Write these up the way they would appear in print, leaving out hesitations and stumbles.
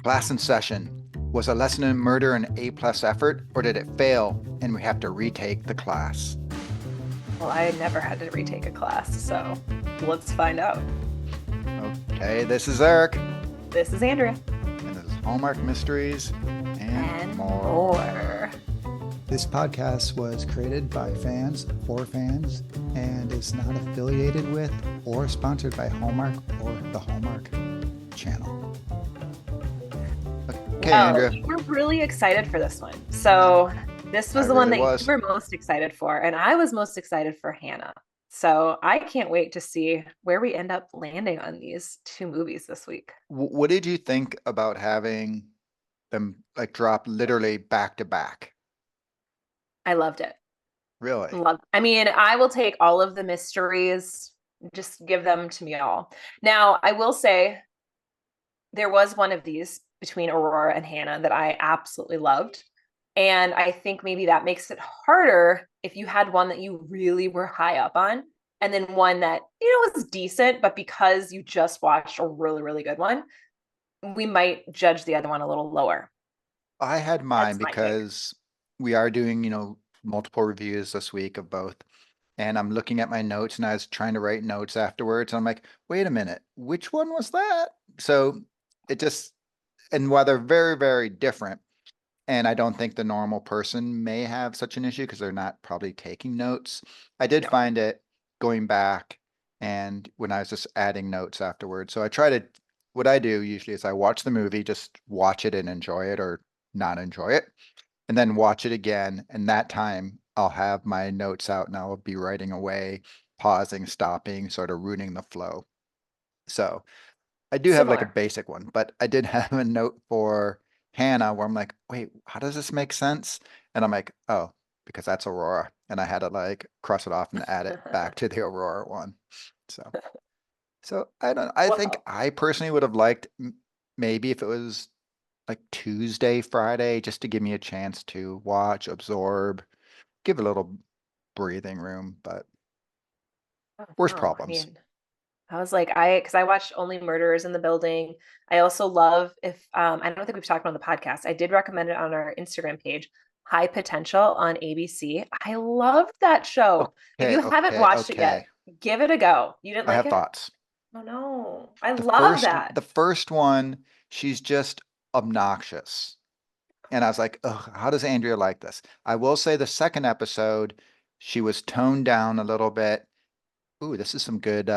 Class in session. Was a lesson in murder an A-plus effort, or did it fail and we have to retake the class? Well, I never had to retake a class, so let's find out. Okay, this is Eric, This is Andrea. and this is Hallmark Mysteries and And more. more. This podcast was created by fans for fans and is not affiliated with or sponsored by Hallmark or the Hallmark channel. Okay, Well, Andrea. you were really excited for this one. So this was I the one really that was. you were most excited for, and I was most excited for Hannah. So I can't wait to see where we end up landing on these two movies this week. What did you think about having them like drop literally back to back? I loved it. Really? I mean, I will take all of the mysteries, just give them to me all. Now, I will say there was one of these between Aurora and Hannah that I absolutely loved. And I think maybe that makes it harder if you had one that you really were high up on, and then one that, was decent, but because you just watched a really, really good one, we might judge the other one a little lower. I had mine That's my take. because we are doing, multiple reviews this week of both. And I'm looking at my notes and I was trying to write notes afterwards. And I'm like, wait a minute, which one was that? So it just, and while they're very, very different, and I don't think the normal person may have such an issue because they're not probably taking notes. I did No. find it going back and when I was just adding notes afterwards. So I try to, what I do usually is I watch the movie, just watch it and enjoy it or not enjoy it, and then watch it again. And that time I'll have my notes out and I'll be writing away, pausing, stopping, sort of rooting the flow. So I do have like a Similar. basic one, but I did have a note for Hannah where I'm like, wait, how does this make sense? And I'm like, oh, because that's Aurora. And I had to like cross it off and add it back to the Aurora one. So, so I don't, I think Well, I personally would have liked maybe if it was like Tuesday, Friday, just to give me a chance to watch, absorb, give a little breathing room, but worst no, I problems. mean, I was like, because I watched Only Murderers in the Building. I also love if I don't think we've talked about on the podcast. I did recommend it on our Instagram page, High Potential on ABC. I loved that show. If Okay, you haven't okay, watched it yet, okay. give it a go. You didn't I like have it? thoughts. Oh no. I The love first that. the first one, she's just obnoxious. And I was like, ugh, how does Andrea like this? I will say the second episode, she was toned down a little bit. Ooh, this is some good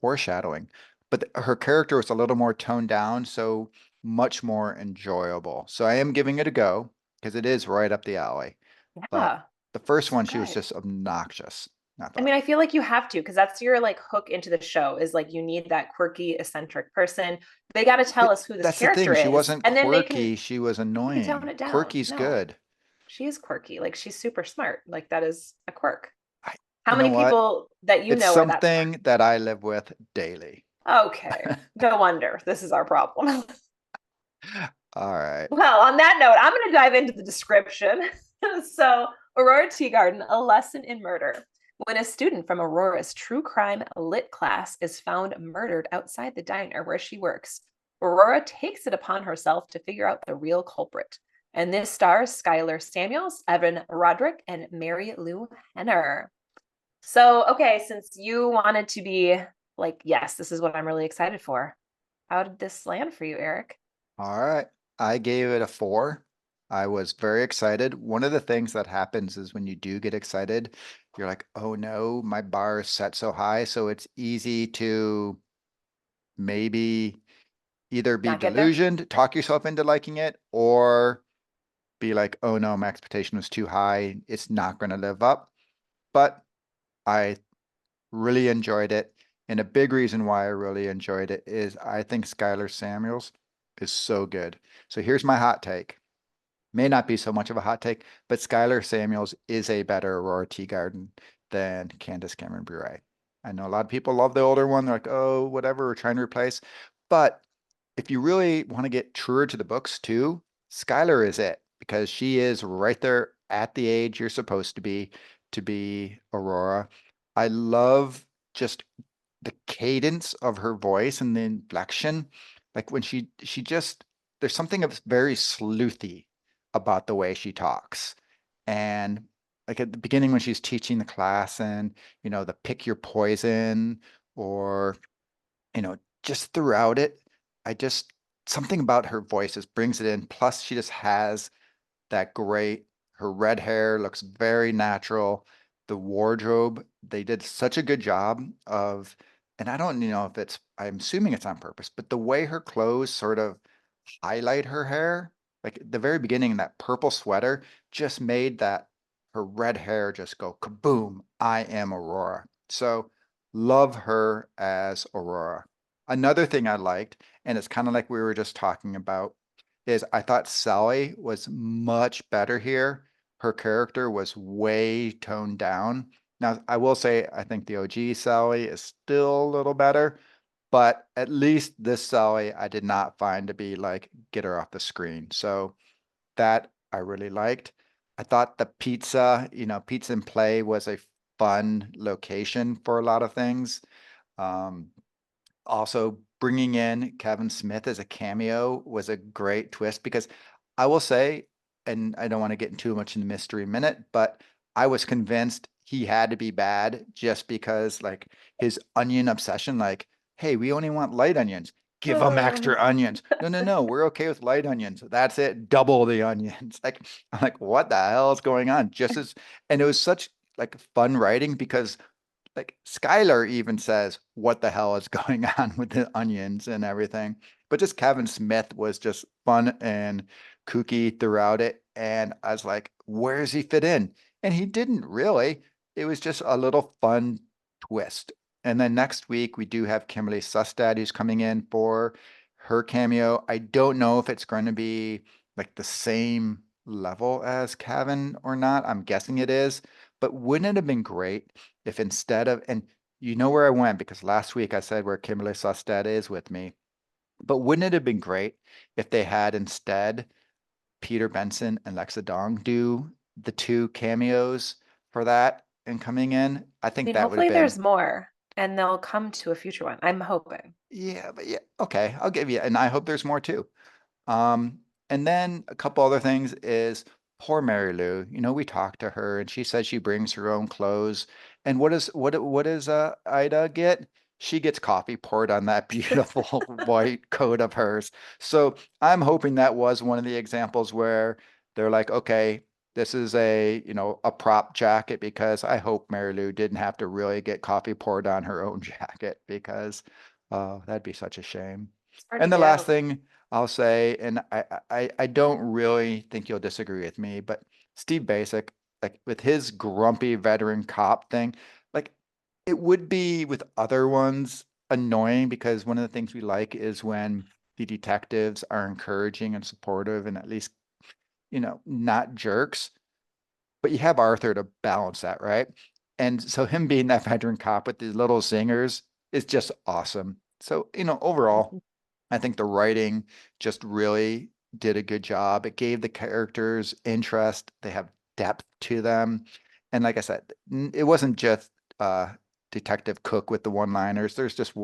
foreshadowing. But her character was a little more toned down, so much more enjoyable. So I am giving it a go because it is right up the alley. But Yeah, the first so one, she was good. just obnoxious, I I thought. mean, I feel like you have to because that's your like hook into the show is like you need that quirky, eccentric person. They got to tell us who this That's the thing. character She is, wasn't and then quirky. She was you can tone annoying. it down. Quirky's No, good. she is quirky. Like she's super smart. Like that is a quirk. I, How you know many what? people that you It's know are that smart? something that I live with daily. Okay. No wonder this is our problem. All right. Well, on that note, I'm going to dive into the description. So, Aurora Teagarden, A Lesson in Murder. When a student from Aurora's true crime lit class is found murdered outside the diner where she works, Aurora takes it upon herself to figure out the real culprit. And this stars Skyler Samuels, Evan Roderick, and Marilu Henner. So, okay, since you wanted to be like, yes, this is what I'm really excited for. How did this land for you, Eric? All right. I gave it a 4. I was very excited. One of the things that happens is when you do get excited, you're like, oh no, my bar is set so high. So it's easy to maybe either be Not get there? delusioned, talk yourself into liking it, or be like, oh no, my expectation was too high. It's not going to live up. But I really enjoyed it. And a big reason why I really enjoyed it is I think Skyler Samuels is so good. So here's my hot take. May not be so much of a hot take, but Skyler Samuels is a better Aurora Teagarden than Candace Cameron Bure. I know a lot of people love the older one. They're like, oh, whatever, we're trying to replace. But if you really want to get truer to the books too, Skyler is it because she is right there at the age you're supposed to be Aurora. I love just the cadence of her voice and the inflection. Like when she just there's something of very sleuthy about the way she talks. And like at the beginning when she's teaching the class and, the pick your poison or, just throughout it, something about her voice just brings it in. Plus she just has that her red hair looks very natural. The wardrobe, they did such a good job of, and I don't know if I'm assuming it's on purpose, but the way her clothes sort of highlight her hair, like at the very beginning, that purple sweater just made her red hair just go kaboom. I am Aurora. So love her as Aurora. Another thing I liked, and it's kind of like we were just talking about, is I thought Sally was much better here. Her character was way toned down. Now, I will say I think the OG Sally is still a little better, but at least this Sally I did not find to be like get her off the screen. So that I really liked. I thought the Pizza and Play was a fun location for a lot of things. Um, Also, bringing in Kevin Smith as a cameo was a great twist because I will say, and I don't want to get into too much in the mystery minute, but I was convinced he had to be bad just because like his onion obsession, like, hey, we only want light onions. Give them extra onions. No, no, no, we're okay with light onions. That's it. Double the onions. Like, I'm like, what the hell is going on? And it was such like fun writing because like Skyler even says, what the hell is going on with the onions and everything? But just Kevin Smith was just fun and kooky throughout it. And I was like, where does he fit in? And he didn't really. It was just a little fun twist. And then next week, we do have Kimberly Sustad who's coming in for her cameo. I don't know if it's going to be like the same level as Kevin or not. I'm guessing it is. But wouldn't it have been great if instead of, and you know where I went because last week I said where Kimberly Sustad is with me, but wouldn't it have been great if they had instead Peter Benson and Lexa Dong do the two cameos for that and coming in? I I think mean, that would have hopefully been, there's more and they'll come to a future one. I'm hoping. yeah, but yeah, okay, I'll give you, and I hope there's more too. Um, and then a couple other things is poor Mary Lou. We talked to her and she said she brings her own clothes. And what does Ida get? She gets coffee poured on that beautiful white coat of hers. So I'm hoping that was one of the examples where they're like, okay, this is a prop jacket because I hope Mary Lou didn't have to really get coffee poured on her own jacket because that'd be such a shame. It's hard to And the do. last thing I'll say, and I don't really think you'll disagree with me, but Steve Basic, like with his grumpy veteran cop thing, like it would be with other ones annoying because one of the things we like is when the detectives are encouraging and supportive and at least, not jerks. But you have Arthur to balance that, right? And so him being that veteran cop with these little zingers is just awesome. So, overall, I think the writing just really did a good job. It gave the characters interest. They have depth to them. And like I said, it wasn't just Detective Cook with the one-liners. There's just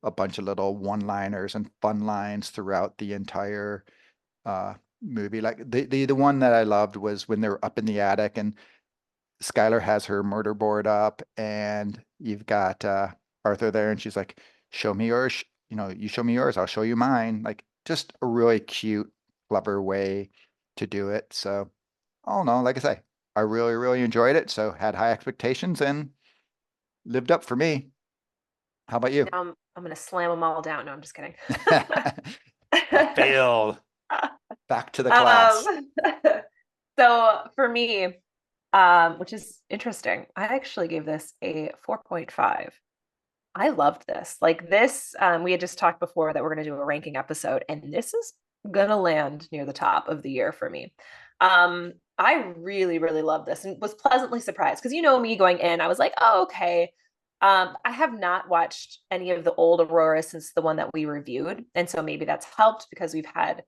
a bunch of little one-liners and fun lines throughout the entire movie. Like the one that I loved was when they're up in the attic and Skylar has her murder board up and you've got Arthur there and she's like, show me yours, you show me yours, I'll show you mine. Like just a really cute, clever way to do it. So, all in all, like I say, I really, really enjoyed it. So had high expectations and lived up for me. How about you? Now I'm going to slam them all down. No, I'm just kidding. Failed. Back to the class. So for me, which is interesting, I actually gave this a 4.5. I loved this. Like this, we had just talked before that we're going to do a ranking episode, and this is going to land near the top of the year for me. I really, really love this and was pleasantly surprised because me going in, I was like, oh, okay. I have not watched any of the old Aurora since the one that we reviewed. And so maybe that's helped because we've had,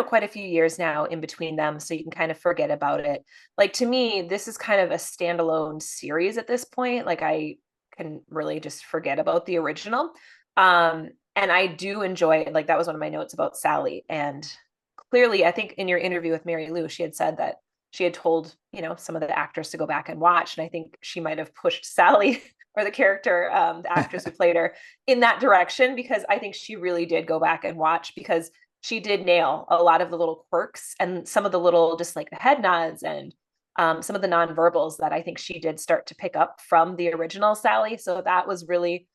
quite a few years now in between them. So you can kind of forget about it. Like to me, this is kind of a standalone series at this point. Like I can really just forget about the original. And I do enjoy it. Like that was one of my notes about Sally. And clearly, I think in your interview with Marilu, she had said that she had told, you know, some of the actors to go back and watch. And I think she might have pushed Sally or the character, the actress who played her, in that direction, because I think she really did go back and watch, because she did nail a lot of the little quirks and some of the little, just like the head nods and some of the nonverbals that I think she did start to pick up from the original Sally. So that was really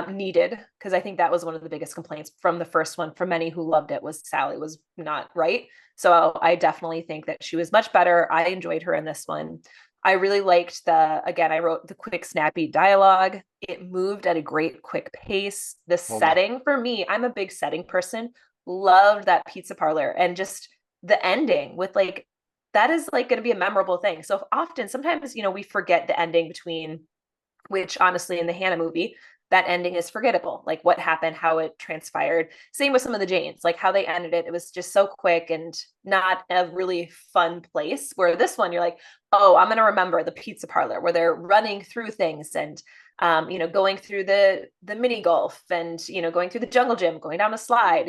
needed, because I think that was one of the biggest complaints from the first one for many who loved it, was Sally was not right. So I definitely think that she was much better. I enjoyed her in this one. I really liked again, I wrote the quick, snappy dialogue. It moved at a great, quick pace. The setting, for me, I'm a big setting person, loved that pizza parlor, and just the ending with like, that is like going to be a memorable thing. So often, sometimes, you know, we forget the ending between, which honestly in the Hannah movie, that ending is forgettable, like what happened, how it transpired. Same with some of the Janes, like how they ended it. It was just so quick and not a really fun place. Where this one, you're like, oh, I'm going to remember the pizza parlor where they're running through things and, you know, going through the mini golf and, you know, going through the jungle gym, going down a slide.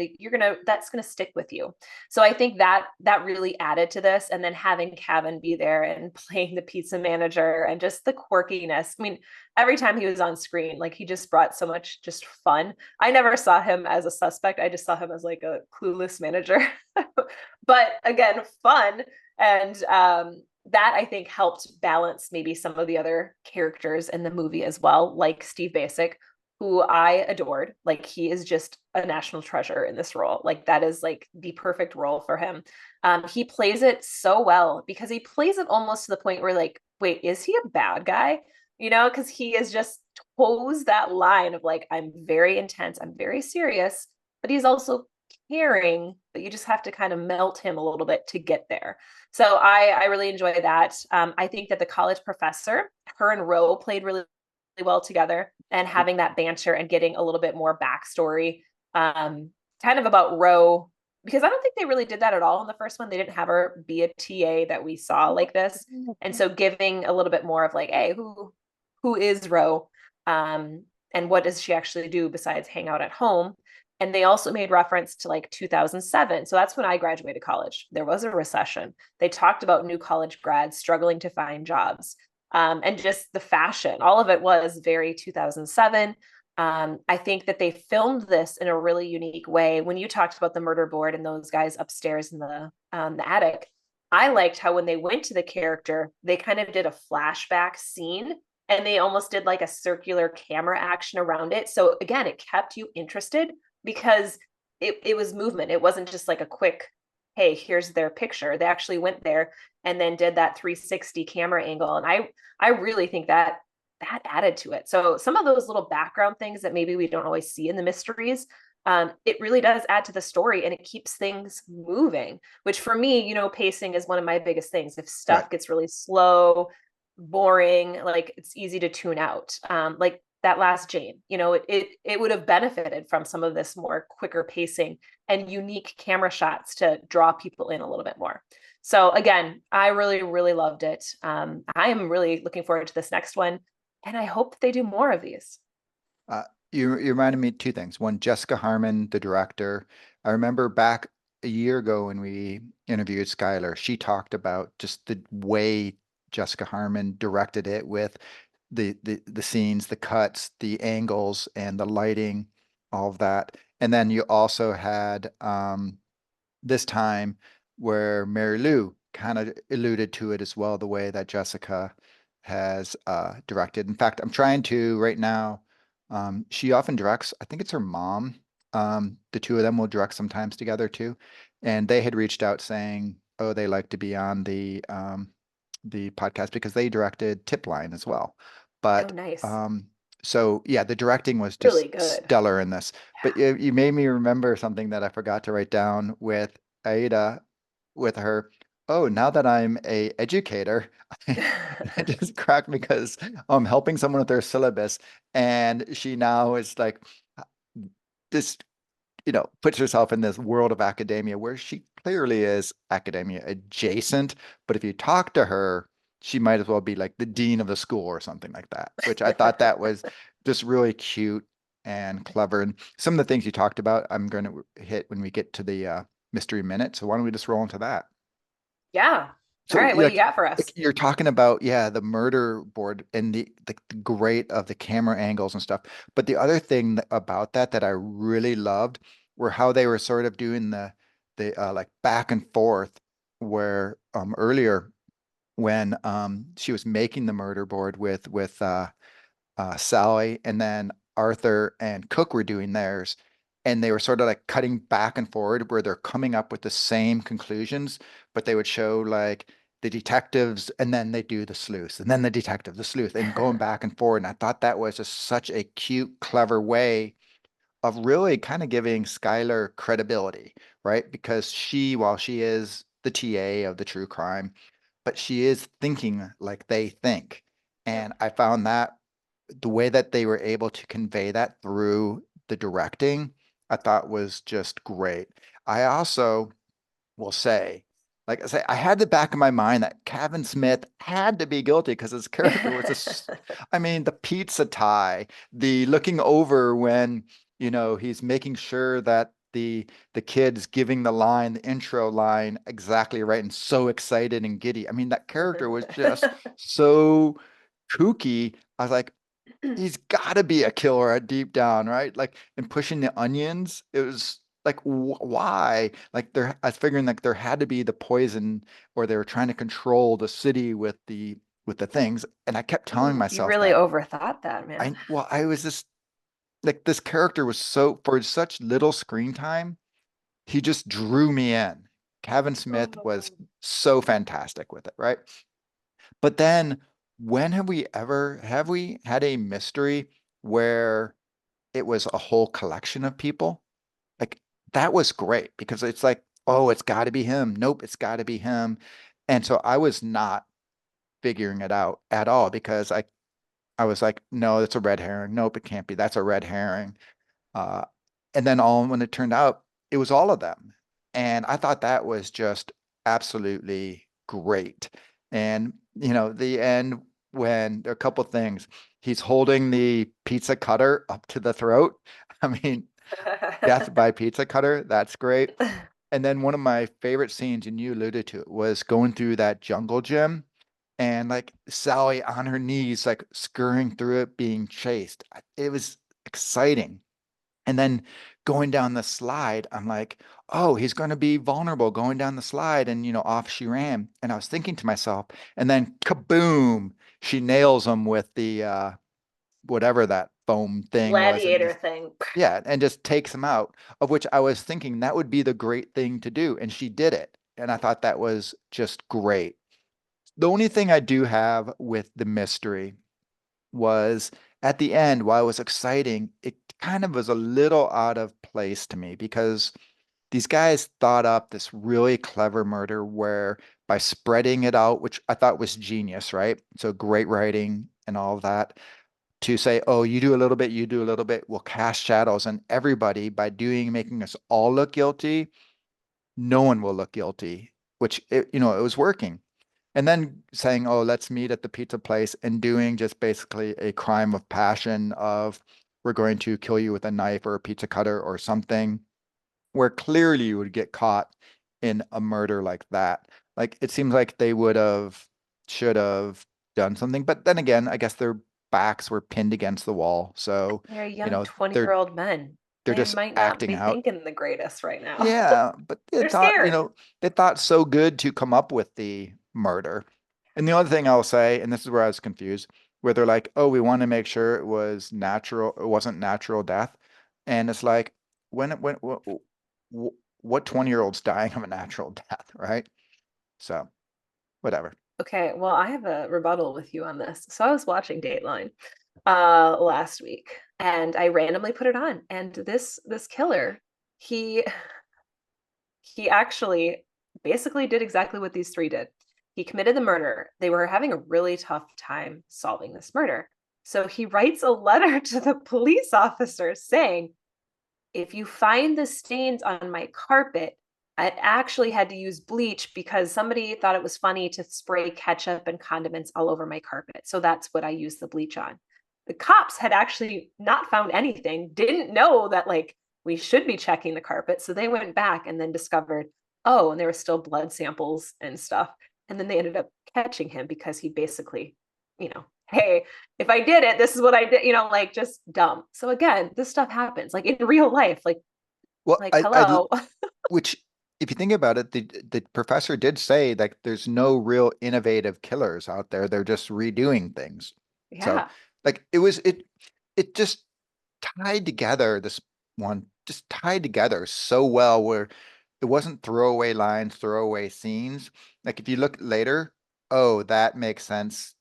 That's going to stick with you. So I think that really added to this. And then having Kevin be there and playing the pizza manager and just the quirkiness. I mean, every time he was on screen, like he just brought so much just fun. I never saw him as a suspect. I just saw him as like a clueless manager, but again, fun. And that I think helped balance maybe some of the other characters in the movie as well, like Steve Basic, who I adored. Like he is just a national treasure in this role. Like that is like the perfect role for him. He plays it so well, because he plays it almost to the point where like, wait, is he a bad guy? You know, because he is just toes that line of like, I'm very intense, I'm very serious, but he's also caring, but you just have to kind of melt him a little bit to get there. So I really enjoy that. I think that the college professor, her and Ro played really, really well together, and having that banter and getting a little bit more backstory, kind of about Ro, because I don't think they really did that at all in the first one. They didn't have her be a TA that we saw like this. And so giving a little bit more of like, hey, who is Ro? And what does she actually do besides hang out at home? And they also made reference to like 2007. So that's when I graduated college. There was a recession. They talked about new college grads struggling to find jobs, and just the fashion. All of it was very 2007. I think that they filmed this in a really unique way. When you talked about the murder board and those guys upstairs in the attic, I liked how when they went to the character, they kind of did a flashback scene, and they almost did like a circular camera action around it. So again, it kept you interested, because it was movement. It wasn't just like a quick, hey, here's their picture. They actually went there and then did that 360 camera angle. And I really think that added to it. So some of those little background things that maybe we don't always see in the mysteries, it really does add to the story, and it keeps things moving, which for me, you know, pacing is one of my biggest things. If stuff gets really slow, boring, like it's easy to tune out. Like that last Jane, you know, it would have benefited from some of this more quicker pacing and unique camera shots to draw people in a little bit more. So again, I really, really loved it. I am really looking forward to this next one, and I hope that they do more of these. You reminded me two things. One, Jessica Harmon, the director. I remember back a year ago when we interviewed Skyler, she talked about just the way Jessica Harmon directed it, with the scenes, the cuts, the angles, and the lighting, all of that. And then you also had this time where Marilu kind of alluded to it as well, the way that Jessica has directed. In fact, I'm trying to right now. She often directs, I think it's her mom. The two of them will direct sometimes together too. And they had reached out saying, oh, they like to be on the podcast because they directed Tip Line as well. But nice. so yeah, the directing was just really good, stellar in this. But you made me remember something that I forgot to write down with Aida, with her. Oh, now that I'm a educator, it just cracked because I'm helping someone with their syllabus, and she now is like this, you know, puts herself in this world of academia where she clearly is academia adjacent. But if you talk to her, she might as well be like the dean of the school or something like that, which I thought that was just really cute and clever. And some of the things you talked about, I'm going to hit when we get to the mystery minute. So why don't we just roll into that? Yeah. All So right. What do you got for us? you're talking about, yeah, the murder board and the great of the camera angles and stuff. But the other thing about that I really loved were how they were sort of doing the like back and forth where earlier when she was making the murder board with Sally, and then Arthur and Cook were doing theirs. And they were sort of like cutting back and forward where they're coming up with the same conclusions, but they would show like the detectives and then they do the sleuths and then the detective, the sleuth, and going back and forward. And I thought that was just such a cute, clever way of really kind of giving Skyler credibility, right? Because while she is the TA of the true crime, but she is thinking like they think. Yep. And I found that the way that they were able to convey that through the directing, I thought was just great. I also will say, like I say, I had the back of my mind that Kevin Smith had to be guilty because his character was just, I mean, the pizza tie, the looking over when, he's making sure that the kid's giving the intro line exactly right and so excited and giddy. I mean, that character was just so kooky. I was like, he's got to be a killer deep down, right? Like, and pushing the onions, it was like, why? Like, I was figuring like there had to be the poison, or they were trying to control the city with the things. And I kept telling You myself really that overthought that, man. I was just like, this character was so, for such little screen time, he just drew me in. Kevin Smith was so fantastic with it, right? But then when have we had a mystery where it was a whole collection of people? Like, that was great because it's like, oh, it's got to be him. Nope, it's got to be him. And so I was not figuring it out at all because I was like, no, that's a red herring. Nope, it can't be. That's a red herring. Uh, and then when it turned out, it was all of them. And I thought that was just absolutely great. And, the end when there are a couple things, he's holding the pizza cutter up to the throat. I mean, death by pizza cutter, that's great. And then one of my favorite scenes, and you alluded to it, was going through that jungle gym and like Sally on her knees, like scurrying through it, being chased. It was exciting. And then going down the slide, I'm like, oh, he's going to be vulnerable going down the slide. And, off she ran. And I was thinking to myself, and then kaboom, she nails him with the whatever that foam thing was. And Gladiator just, thing. yeah, and just takes him out, of which I was thinking that would be the great thing to do. And she did it. And I thought that was just great. The only thing I do have with the mystery was at the end, while it was exciting, it kind of was a little out of place to me because these guys thought up this really clever murder where by spreading it out, which I thought was genius, right? So great writing and all of that, to say, oh, you do a little bit, you do a little bit, we'll cast shadows on everybody by making us all look guilty. No one will look guilty, which it was working. And then saying, oh, let's meet at the pizza place and doing just basically a crime of passion of we're going to kill you with a knife or a pizza cutter or something, where clearly you would get caught in a murder like that. Like, it seems like they should have done something. But then again, I guess their backs were pinned against the wall. So, They're young they're 20-year-old men. they're They just might not acting be out. thinking the greatest right now. Yeah, but They're scared. they thought so good to come up with the murder. And the other thing I'll say, and this is where I was confused, where they're like, "Oh, we want to make sure it was natural, it wasn't natural death," and it's like, when what 20-year-old's dying of a natural death, right? So whatever. Okay, well, I have a rebuttal with you on this. So I was watching Dateline last week and I randomly put it on, and this killer, he actually basically did exactly what these three did. He committed the murder. They were having a really tough time solving this murder. So he writes a letter to the police officers saying, if you find the stains on my carpet, I actually had to use bleach because somebody thought it was funny to spray ketchup and condiments all over my carpet. So that's what I used the bleach on. The cops had actually not found anything, didn't know that like we should be checking the carpet. So they went back and then discovered, oh, and there were still blood samples and stuff. And then they ended up catching him because he basically, hey, if I did it, this is what I did, like just dumb. So again, this stuff happens like in real life, Well, hello. which if you think about it, the professor did say that there's no real innovative killers out there. They're just redoing things. So Yeah. like it just tied together, this one just tied together so well where it wasn't throwaway lines, throwaway scenes. Like if you look later, oh, that makes sense.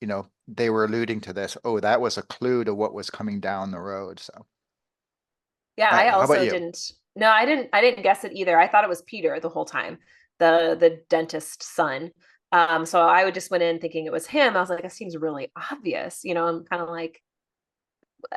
They were alluding to this. Oh, that was a clue to what was coming down the road. So Yeah, I how about also you? didn't. No, I didn't guess it either. I thought it was Peter the whole time, the dentist son. So I would just went in thinking it was him. I was like, it seems really obvious. I'm kind of like,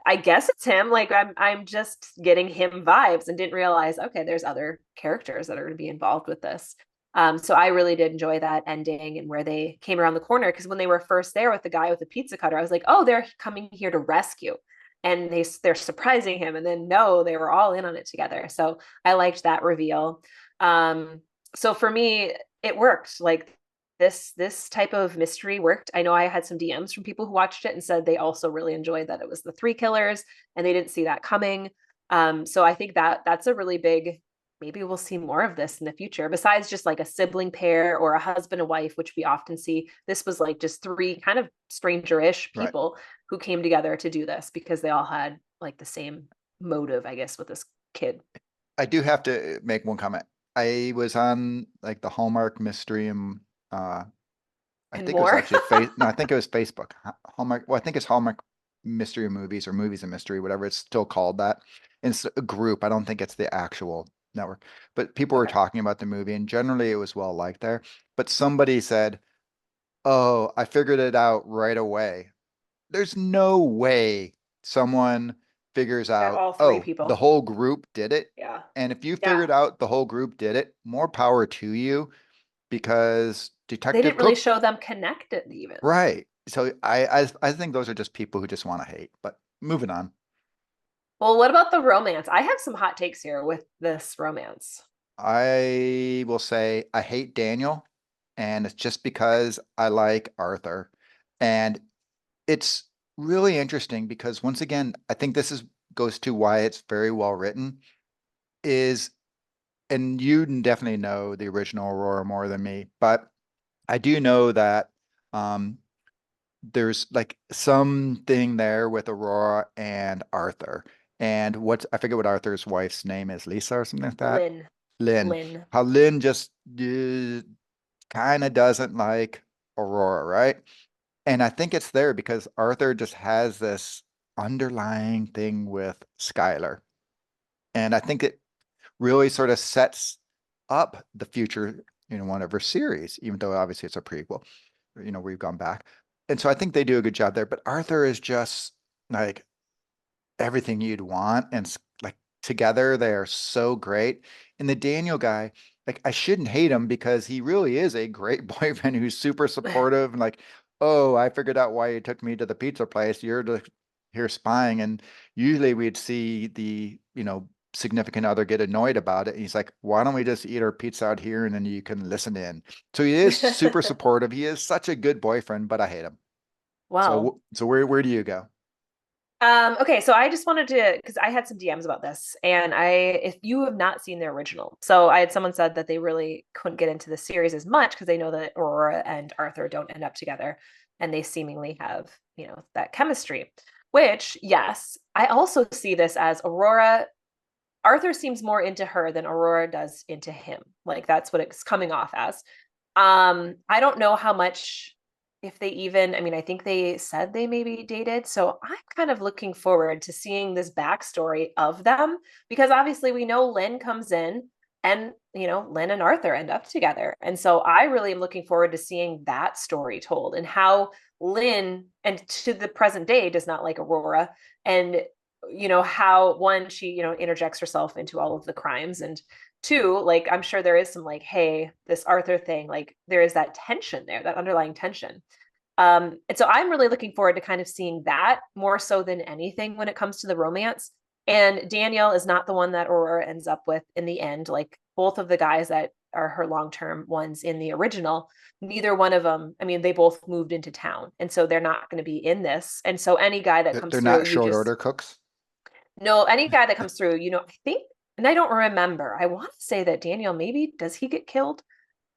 I guess it's him. Like I'm just getting him vibes and didn't realize, okay, there's other characters that are going to be involved with this. So I really did enjoy that ending and where they came around the corner, because when they were first there with the guy with the pizza cutter, I was like, oh, they're coming here to rescue. And they're surprising him. And then no, they were all in on it together. So I liked that reveal. So for me, it worked. Like this type of mystery worked. I know I had some DMs from people who watched it and said they also really enjoyed that it was the three killers and they didn't see that coming. So I think that's a really big, maybe we'll see more of this in the future, besides just like a sibling pair or a husband and wife, which we often see. This was like just three kind of stranger-ish Right. people who came together to do this because they all had like the same motive, I guess, with this kid. I do have to make one comment. I was on like the Hallmark mystery and I And think it was more. actually no, I think it was Facebook. Hallmark. Well, I think it's Hallmark Mystery Movies or Movies and Mystery, whatever it's still called that. And it's a group. I don't think it's the actual network. But people were Okay. talking about the movie, and generally it was well liked there. But somebody said, "Oh, I figured it out right away." There's no way someone figures Got out, all three oh, the people. whole group did it. Yeah. And if you Yeah. figured out the whole group did it, more power to you because They Detective didn't really Cook. show them connected even. Right. So I think those are just people who just want to hate. But moving on. Well, what about the romance? I have some hot takes here with this romance. I will say I hate Daniel, and it's just because I like Arthur. And it's really interesting because once again, I think this is goes to why it's very well written, is and you definitely know the original Aurora more than me, but I do know that um there's like something there with Aurora and Arthur. And what I forget what Arthur's wife's name is, Lisa or something like that. Lynn. Lynn. Lynn. How Lynn just kind of doesn't like Aurora, right? And I think it's there because Arthur just has this underlying thing with Skyler. And I think it really sort of sets up the future, one of her series, even though obviously it's a prequel, we've gone back. And so I think they do a good job there. But Arthur is just like everything you'd want. And like together, they are so great. And the Daniel guy, like I shouldn't hate him because he really is a great boyfriend who's super supportive and like, oh, I figured out why you took me to the pizza place. You're here spying. And usually we'd see the, significant other get annoyed about it. And he's like, why don't we just eat our pizza out here and then you can listen in? So he is super supportive. He is such a good boyfriend, but I hate him. Wow. So where do you go? Okay, so I just wanted to, because I had some DMs about this, and if you have not seen the original, so I had someone said that they really couldn't get into the series as much because they know that Aurora and Arthur don't end up together, and they seemingly have, that chemistry. Which, yes, I also see this as Arthur seems more into her than Aurora does into him. Like that's what it's coming off as. I don't know how much, if they even, I mean, I think they said they maybe dated. So I'm kind of looking forward to seeing this backstory of them, because obviously we know Lynn comes in and, Lynn and Arthur end up together. And so I really am looking forward to seeing that story told and how Lynn, and to the present day, does not like Aurora. And how one, she interjects herself into all of the crimes, and two, like I'm sure there is some like, hey, this Arthur thing, like there is that tension there, that underlying tension. And so I'm really looking forward to kind of seeing that more so than anything when it comes to the romance. And Daniel is not the one that Aurora ends up with in the end. Like both of the guys that are her long-term ones in the original, neither one of them, I mean, they both moved into town. And so they're not going to be in this. And so any guy that comes They're through, not you short just order cooks. no, any guy that comes through, I think, and I don't remember. I want to say that Daniel, maybe does he get killed?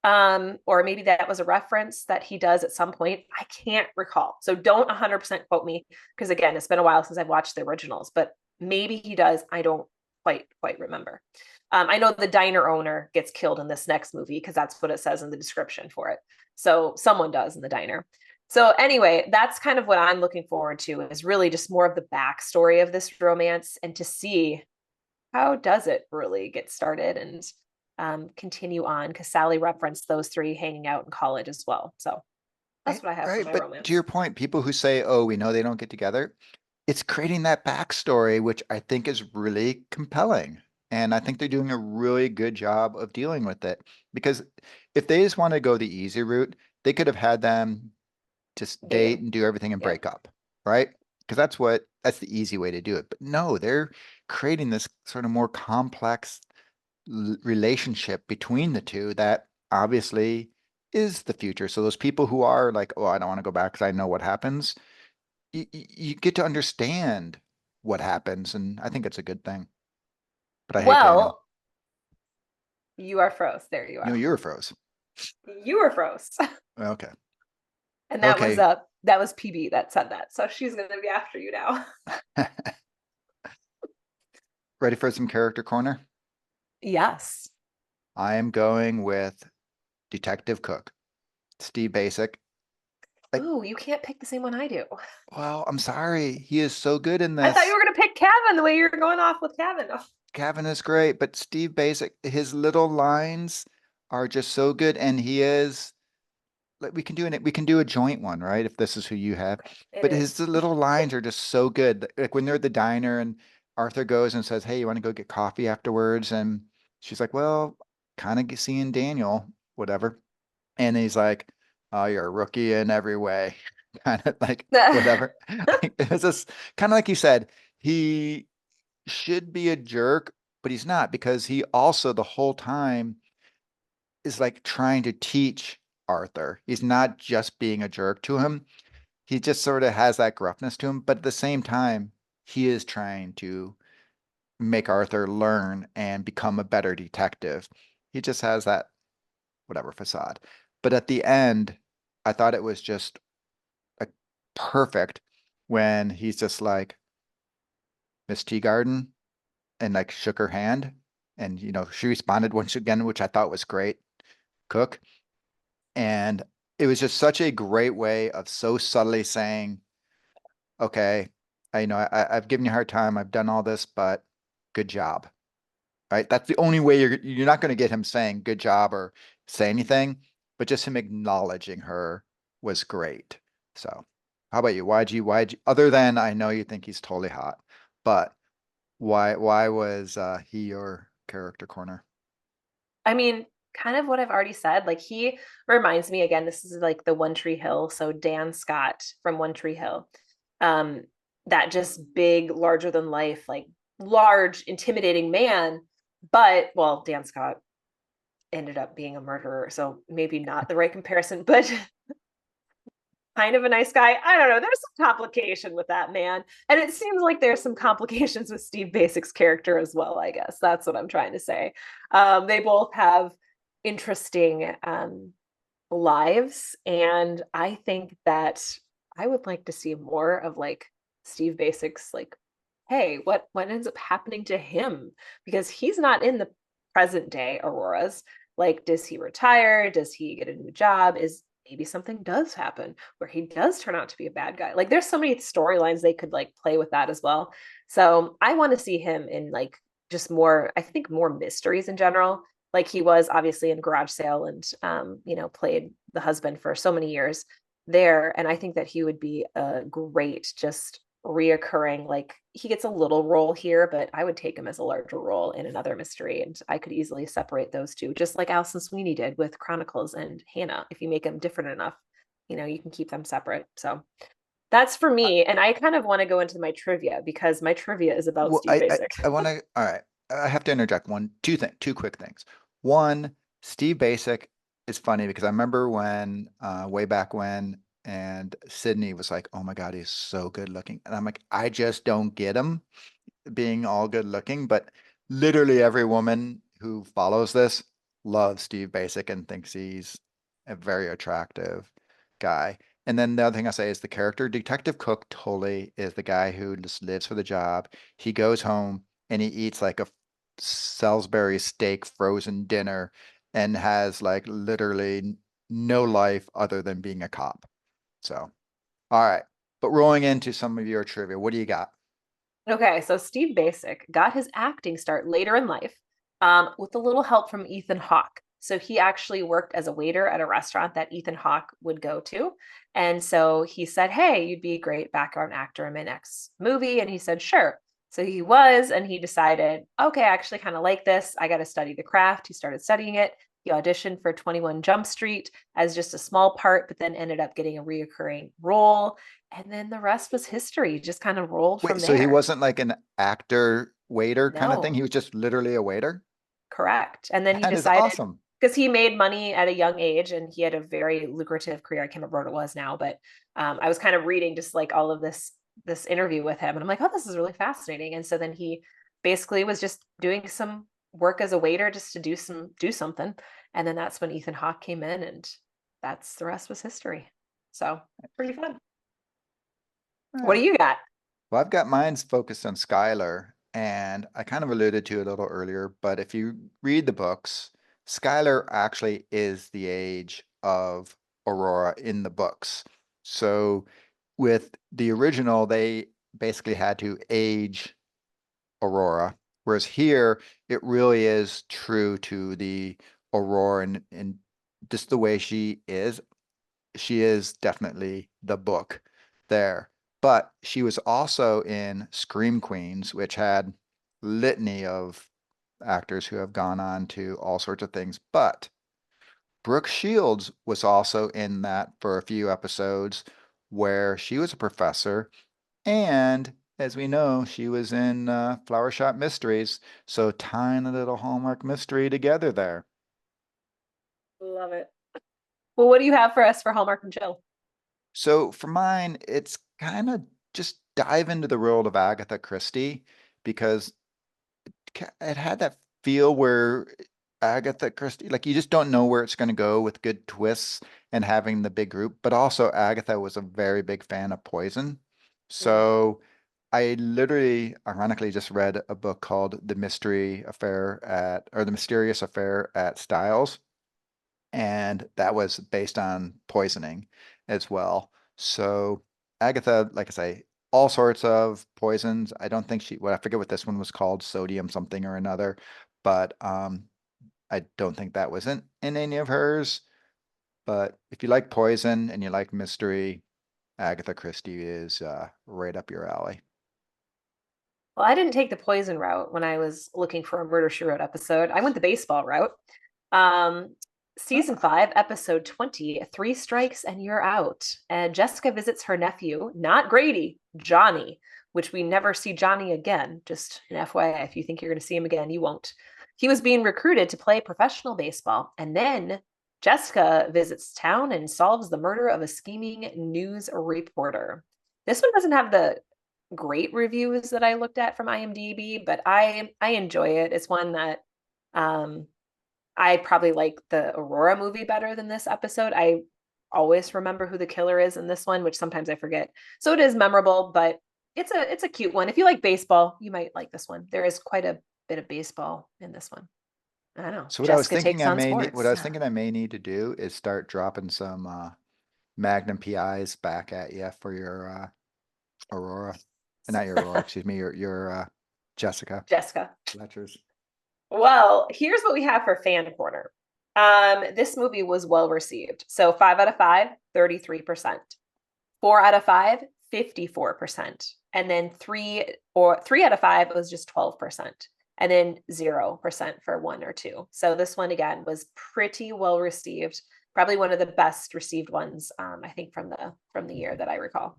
Or maybe that was a reference that he does at some point. I can't recall. So don't 100% quote me, because again, it's been a while since I've watched the originals, but maybe he does. I don't quite remember. I know the diner owner gets killed in this next movie because that's what it says in the description for it. So someone does in the diner. So anyway, that's kind of what I'm looking forward to, is really just more of the backstory of this romance and to see how does it really get started and continue on, because Sally referenced those three hanging out in college as well. So that's what I have for Right, my but romance. to your point, people who say, "Oh, we know they don't get together," it's creating that backstory, which I think is really compelling. And I think they're doing a really good job of dealing with it. Because if they just want to go the easy route, they could have had them just date Dating. and do everything and Yeah. break up, right? Because that's the easy way to do it. But no, they're creating this sort of more complex relationship between the two that obviously is the future. So those people who are like, oh, I don't want to go back because I know what happens, you get to understand what happens, and I think it's a good thing. But I hate Daniel. Well, you are froze. There you No, are. you were froze. You were froze. Okay. And that was Okay. that was PB that said that. So she's gonna be after you now. Ready for some character corner? Yes. I am going with Detective Cook, Steve Basic. Like, Ooh, you can't pick the same one I do. well, I'm sorry. He is so good in I thought you this. were gonna pick Kevin the way you were going off with Kevin. Oh. Kevin is great, but Steve Basic, his little lines are just so good, and he is like we can do a joint one, right? If this is who you have. It But is. his little lines are just so good. Like when they're at the diner and Arthur goes and says, "Hey, you want to go get coffee afterwards?" And she's like, "Well, kind of seeing Daniel, whatever." And he's like, "Oh, you're a rookie in every way." Kind of like whatever. It was just kind of like you said, he should be a jerk, but he's not, because he also the whole time is like trying to teach Arthur. He's not just being a jerk to him. He just sort of has that gruffness to him, but at the same time, he is trying to make Arthur learn and become a better detective. He just has that whatever facade. But at the end, I thought it was just like perfect when he's just like, Miss Teagarden, and like shook her hand. And, she responded once again, which I thought was great. Cook. And it was just such a great way of so subtly saying, okay, I've given you a hard time. I've done all this, but good job. Right? That's the only way you're not going to get him saying good job or say anything, but just him acknowledging her was great. So how about you? Other than I know you think he's totally hot, but why was he your character corner? I mean, kind of what I've already said. Like he reminds me again, this is like the One Tree Hill. So Dan Scott from One Tree Hill. Um, that just big, larger than life, like large, intimidating man. But well, Dan Scott ended up being a murderer. So maybe not the right comparison, but kind of a nice guy. I don't know. There's some complication with that man. And it seems like there's some complications with Steve Basic's character as well, I guess. That's what I'm trying to say. They both have interesting lives. And I think that I would like to see more of like Steve Basic's like, hey, what ends up happening to him? Because he's not in the present day Aurora's. Like, does he retire? Does he get a new job? Is maybe something does happen where he does turn out to be a bad guy? Like, there's so many storylines they could like play with that as well. So I want to see him in like just more, I think more mysteries in general. Like he was obviously in Garage Sale and played the husband for so many years there. And I think that he would be a great just reoccurring, like he gets a little role here, but I would take him as a larger role in another mystery, and I could easily separate those two, just like Alison Sweeney did with Chronicles and Hannah. If you make them different enough, you can keep them separate. So That's for me. And I kind of want to go into my trivia because my trivia is about Well, Steve Basic. I want to. All right, I have to interject two quick things. One, Steve Basic is funny because I remember when way back when, and Sydney was like, "Oh my God, he's so good looking," and I'm like, I just don't get him being all good looking, but literally every woman who follows this loves Steve Basic and thinks he's a very attractive guy. And then the other thing I say is the character. Detective Cook totally is the guy who just lives for the job. He goes home and he eats like a Salisbury steak frozen dinner and has like literally no life other than being a cop. So, all right. But rolling into some of your trivia, what do you got? Okay, so Steve Basic got his acting start later in life with a little help from Ethan Hawke. So he actually worked as a waiter at a restaurant that Ethan Hawke would go to. And so he said, "Hey, you'd be a great background actor in my next movie." And he said, "Sure." So he was, and he decided, okay, I actually kind of like this. I got to study the craft. He started studying it. He auditioned for 21 Jump Street as just a small part, but then ended up getting a reoccurring role. And then the rest was history, just kind of rolled Wait, from so he there. wasn't like an actor waiter kind of thing? No, He was just literally a waiter? correct. And then he That is decided, awesome. because he made money at a young age and he had a very lucrative career. I can't remember what it was now, but I was kind of reading just like all of this interview with him, and I'm like, oh, this is really fascinating. And so then he basically was just doing some work as a waiter just to do something. And then that's when Ethan Hawke came in, and that's the rest was history. So pretty fun. All What do right. you got? Well, I've got mine's focused on Skylar, and I kind of alluded to it a little earlier, but if you read the books, Skylar actually is the age of Aurora in the books. So with the original, they basically had to age Aurora, whereas here it really is true to the Aurora and just the way she is. She is definitely the book there. But she was also in Scream Queens, which had litany of actors who have gone on to all sorts of things. But Brooke Shields was also in that for a few episodes where she was a professor. And as we know, she was in Flower Shop Mysteries. So tying a little Hallmark mystery together there. Love it. Well, what do you have for us for Hallmark and Chill? So for mine, it's kind of just dive into the world of Agatha Christie because it had that feel where Agatha Christie, like you just don't know where it's going to go with good twists and having the big group. But also, Agatha was a very big fan of Poison. Mm. So I literally, ironically, just read a book called The Mysterious Affair at Styles, and that was based on poisoning as well. So Agatha, like I say, all sorts of poisons. I don't think I forget what this one was called, sodium something or another, but I don't think that was in any of hers. But if you like poison and you like mystery, Agatha Christie is right up your alley. Well, I didn't take the poison route when I was looking for a Murder She Wrote episode. I went the baseball route. Um, season 5, episode 20, Three Strikes and You're Out. And Jessica visits her nephew, not Grady, Johnny, which we never see Johnny again. Just an FYI, if you think you're going to see him again, you won't. He was being recruited to play professional baseball. And then Jessica visits town and solves the murder of a scheming news reporter. This one doesn't have the great reviews that I looked at from IMDb, but I enjoy it. It's one that I probably like the Aurora movie better than this episode. I always remember who the killer is in this one, which sometimes I forget. So it is memorable, but it's a cute one. If you like baseball, you might like this one. There is quite a bit of baseball in this one. I don't know. So Jessica takes on what sports. I was thinking I may need to do is start dropping some Magnum PIs back at you for your Aurora, not your Aurora, excuse me, your Jessica Jessica. Fletcher's. Well, here's what we have for fan corner. This movie was well received. So 5 out of 5, 33%. 4 out of 5, 54%. And then 3 out of 5 was just 12%. And then 0% for 1 or 2. So this one again was pretty well received. Probably one of the best received ones, I think from the year that I recall.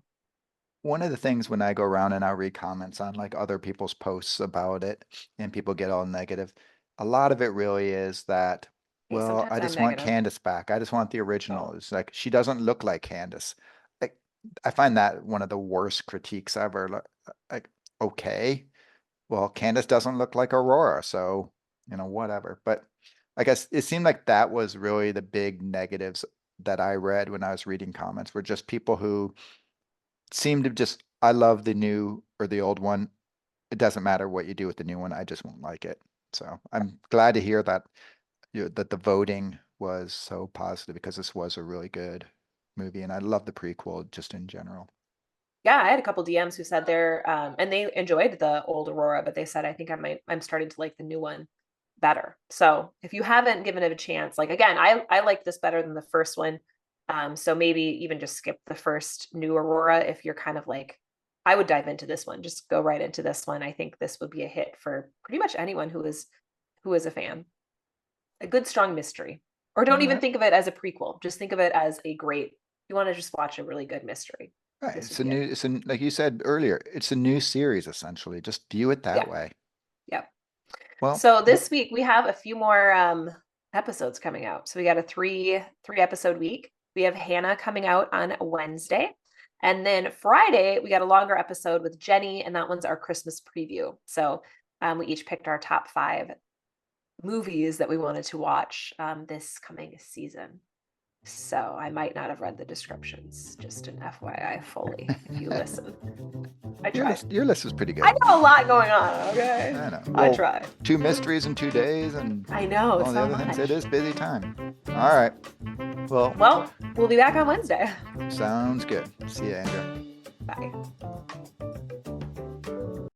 one of the things when I go around and I read comments on like other people's posts about it and people get all negative, a lot of it really is that, Hey, well, sometimes I I'm just want negative. Candace back. I just want the original. Oh. It's like she doesn't look like Candace. Like I find that one of the worst critiques ever. Like, okay, well, Candace doesn't look like Aurora, so whatever. But I guess it seemed like that was really the big negatives that I read when I was reading comments were just people who seem to just, I love the new or the old one. It doesn't matter what you do with the new one. I just won't like it. So I'm glad to hear that that the voting was so positive because this was a really good movie, and I love the prequel just in general. Yeah, I had a couple DMs who said they're and they enjoyed the old Aurora, but they said I think I'm starting to like the new one better. So if you haven't given it a chance, like again, I like this better than the first one. So maybe even just skip the first new Aurora if you're kind of like, I would dive into this one. Just go right into this one. I think this would be a hit for pretty much anyone who is a fan. A good strong mystery. Or don't even Alright. think of it as a prequel. Just think of it as a great, you want to just watch a really good mystery. Right. This It's would a be new, it. it's a, like you said earlier, it's a new series essentially. Just view it that Yeah. way. Yep. Well, So this week we have a few more episodes coming out. So we got a three episode week. We have Hannah coming out on Wednesday. And then Friday, we got a longer episode with Jenny, and that one's our Christmas preview. So we each picked our top 5 movies that we wanted to watch this coming season. So I might not have read the descriptions, just an FYI fully, if you listen. I tried. your list was pretty good. I got a lot going on, okay? I know. I Well, tried. 2 mysteries in 2 days and I know, all it's the so other things. much. It is busy time. All right. Well, we'll be back on Wednesday. Sounds good. See you, Andrea. Bye.